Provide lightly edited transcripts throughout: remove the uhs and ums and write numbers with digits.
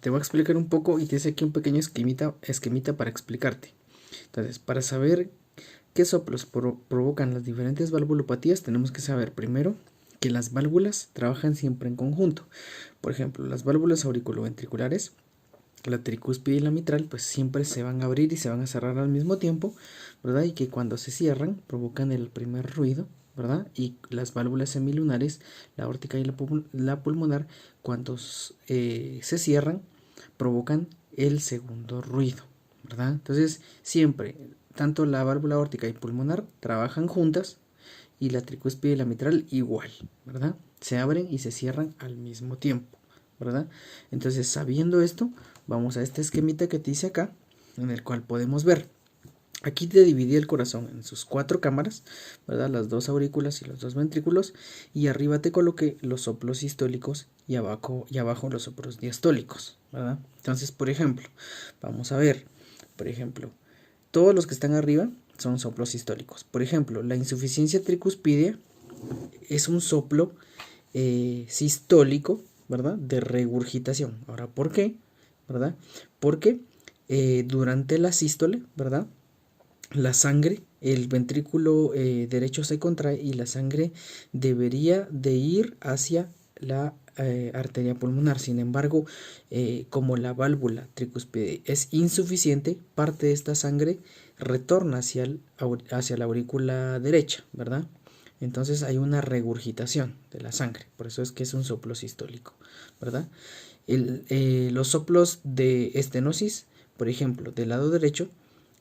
Te voy a explicar un poco y te hice aquí un pequeño esquemita para explicarte. Entonces, para saber qué soplos provocan las diferentes valvulopatías, tenemos que saber primero que las válvulas trabajan siempre en conjunto. Por ejemplo, las válvulas auriculoventriculares, la tricúspide y la mitral, pues siempre se van a abrir y se van a cerrar al mismo tiempo, ¿verdad? Y que cuando se cierran provocan el primer ruido, ¿verdad? Y las válvulas semilunares, la aórtica y la pulmonar, cuando se cierran, provocan el segundo ruido, ¿verdad? Entonces, siempre, tanto la válvula aórtica y pulmonar trabajan juntas y la tricúspide y la mitral igual, ¿verdad? Se abren y se cierran al mismo tiempo, ¿verdad? Entonces, sabiendo esto, vamos a este esquemita que te hice acá, en el cual podemos ver. Aquí te dividí el corazón en sus 4 cámaras, ¿verdad? Las 2 aurículas y los 2 ventrículos, y arriba te coloqué los soplos sistólicos y abajo los soplos diastólicos, ¿verdad? Entonces, por ejemplo, vamos a ver, por ejemplo, todos los que están arriba son soplos sistólicos. Por ejemplo, la insuficiencia tricuspidea es un soplo sistólico, ¿verdad? De regurgitación. Ahora, ¿por qué? ¿Verdad? Porque durante la sístole, ¿verdad? La sangre, el ventrículo derecho se contrae y la sangre debería de ir hacia la arteria pulmonar. Sin embargo, como la válvula tricúspide es insuficiente, parte de esta sangre retorna hacia la aurícula derecha, ¿verdad? Entonces hay una regurgitación de la sangre, por eso es que es un soplo sistólico, ¿verdad? Los soplos de estenosis, por ejemplo, del lado derecho,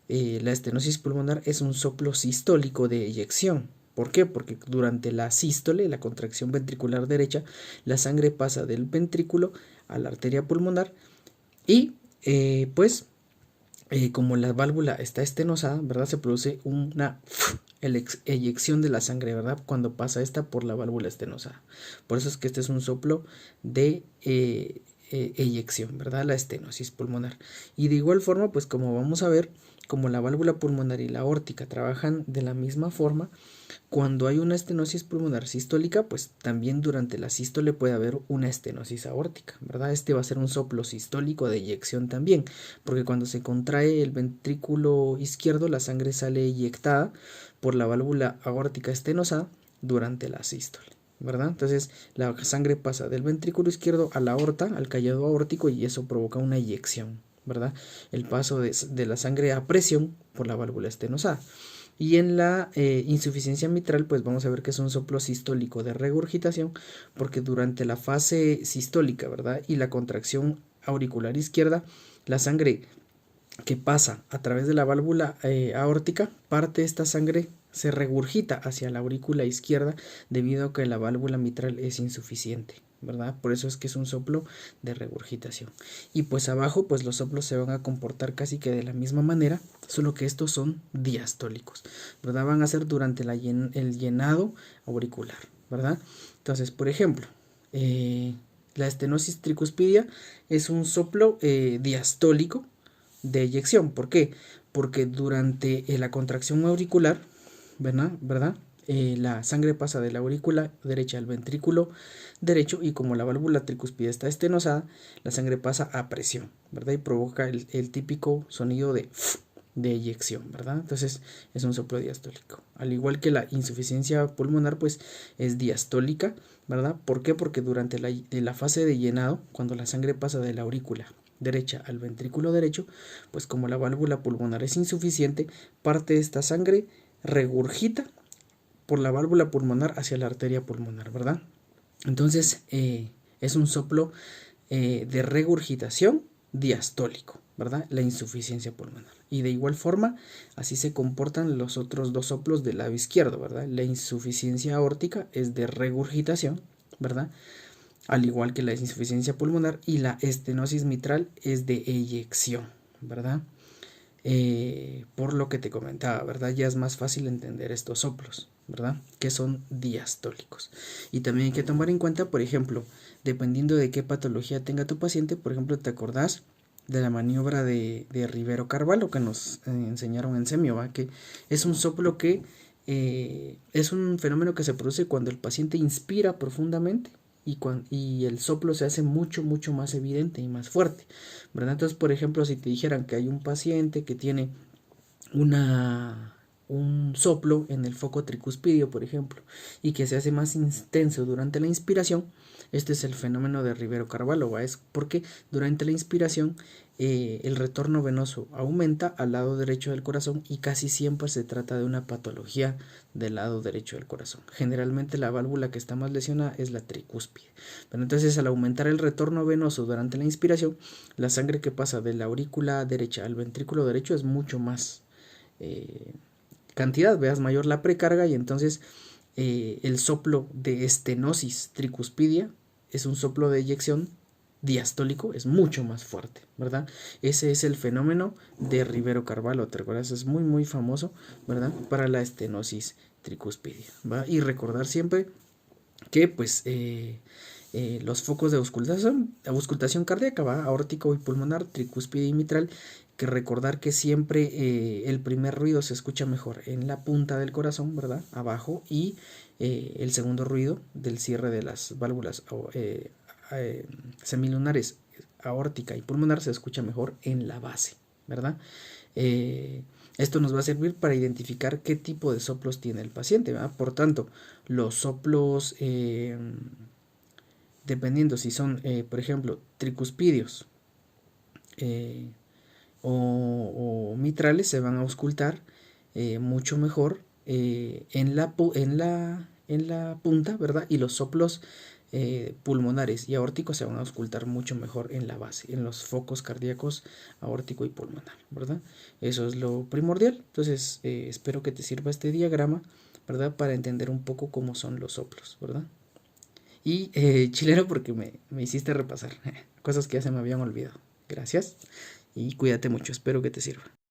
la estenosis pulmonar es un soplo sistólico de eyección. ¿Por qué? Porque durante la sístole, la contracción ventricular derecha, la sangre pasa del ventrículo a la arteria pulmonar y como la válvula está estenosada, ¿verdad? Se produce una eyección de la sangre, ¿verdad? Cuando pasa esta por la válvula estenosada. Por eso es que este es un soplo de eyección, ¿verdad? La estenosis pulmonar. Y de igual forma, pues como vamos a ver, como la válvula pulmonar y la aórtica trabajan de la misma forma, cuando hay una estenosis pulmonar sistólica, pues también durante la sístole puede haber una estenosis aórtica, ¿verdad? Este va a ser un soplo sistólico de eyección también, porque cuando se contrae el ventrículo izquierdo, la sangre sale eyectada por la válvula aórtica estenosada durante la sístole, ¿verdad? Entonces la sangre pasa del ventrículo izquierdo a la aorta, al callado aórtico, y eso provoca una eyección, ¿verdad? El paso de la sangre a presión por la válvula estenosada. Y en la insuficiencia mitral, pues vamos a ver que es un soplo sistólico de regurgitación, porque durante la fase sistólica, ¿verdad? Y la contracción auricular izquierda, la sangre que pasa a través de la válvula aórtica, parte de esta sangre se regurgita hacia la aurícula izquierda debido a que la válvula mitral es insuficiente, ¿verdad? Por eso es que es un soplo de regurgitación. Y pues abajo, pues los soplos se van a comportar casi que de la misma manera, solo que estos son diastólicos, ¿verdad? Van a ser durante el llenado auricular, ¿verdad? Entonces, por ejemplo, la estenosis tricuspidia es un soplo diastólico de eyección. ¿Por qué? Porque durante la contracción auricular, ¿verdad? La sangre pasa de la aurícula derecha al ventrículo derecho, y como la válvula tricuspide está estenosada, la sangre pasa a presión, ¿verdad? Y provoca el típico sonido de eyección, ¿verdad? Entonces es un soplo diastólico. Al igual que la insuficiencia pulmonar, pues es diastólica, ¿verdad? ¿Por qué? Porque durante la fase de llenado, cuando la sangre pasa de la aurícula derecha al ventrículo derecho, pues como la válvula pulmonar es insuficiente, parte de esta sangre regurgita por la válvula pulmonar hacia la arteria pulmonar, ¿verdad? Entonces es un soplo de regurgitación diastólico, ¿verdad? La insuficiencia pulmonar. Y de igual forma, así se comportan los otros 2 soplos del lado izquierdo, ¿verdad? La insuficiencia aórtica es de regurgitación, ¿verdad? Al igual que la insuficiencia pulmonar, y la estenosis mitral es de eyección, ¿verdad? Por lo que te comentaba, ¿verdad? Ya es más fácil entender estos soplos, ¿verdad? Que son diastólicos. Y también hay que tomar en cuenta, por ejemplo, dependiendo de qué patología tenga tu paciente, por ejemplo, ¿te acordás de la maniobra de Rivero Carvalho que nos enseñaron en semio, ¿va? Que es un soplo que es un fenómeno que se produce cuando el paciente inspira profundamente y el soplo se hace mucho, mucho más evidente y más fuerte, ¿verdad? Entonces, por ejemplo, si te dijeran que hay un paciente que tiene un soplo en el foco tricuspidio, por ejemplo, y que se hace más intenso durante la inspiración, este es el fenómeno de Rivero-Carvalho, es porque durante la inspiración el retorno venoso aumenta al lado derecho del corazón y casi siempre se trata de una patología del lado derecho del corazón. Generalmente la válvula que está más lesionada es la tricúspide. Pero entonces al aumentar el retorno venoso durante la inspiración, la sangre que pasa de la aurícula derecha al ventrículo derecho es mucho más cantidad, veas mayor la precarga y entonces el soplo de estenosis tricuspidia es un soplo de eyección diastólico, es mucho más fuerte, ¿verdad? Ese es el fenómeno de Rivero-Carvalho, ¿te acuerdas? Es muy, muy famoso, ¿verdad? Para la estenosis tricuspidia, ¿va? Y recordar siempre que, pues, los focos de auscultación cardíaca, ¿va? Aórtico y pulmonar, tricúspide y mitral, que recordar que siempre el primer ruido se escucha mejor en la punta del corazón, ¿verdad? Abajo, y el segundo ruido del cierre de las válvulas semilunares, aórtica y pulmonar se escucha mejor en la base, ¿verdad? Esto nos va a servir para identificar qué tipo de soplos tiene el paciente, ¿verdad? Por tanto, los soplos, dependiendo si son, por ejemplo, tricuspidios o mitrales, se van a auscultar mucho mejor en la punta, ¿verdad? Y los soplos pulmonares y aórticos se van a auscultar mucho mejor en la base, en los focos cardíacos aórtico y pulmonar, ¿verdad? Eso es lo primordial. Entonces, espero que te sirva este diagrama, ¿verdad? Para entender un poco cómo son los soplos, ¿verdad? Y chileno porque me hiciste repasar cosas que ya se me habían olvidado. Gracias y cuídate mucho, espero que te sirva.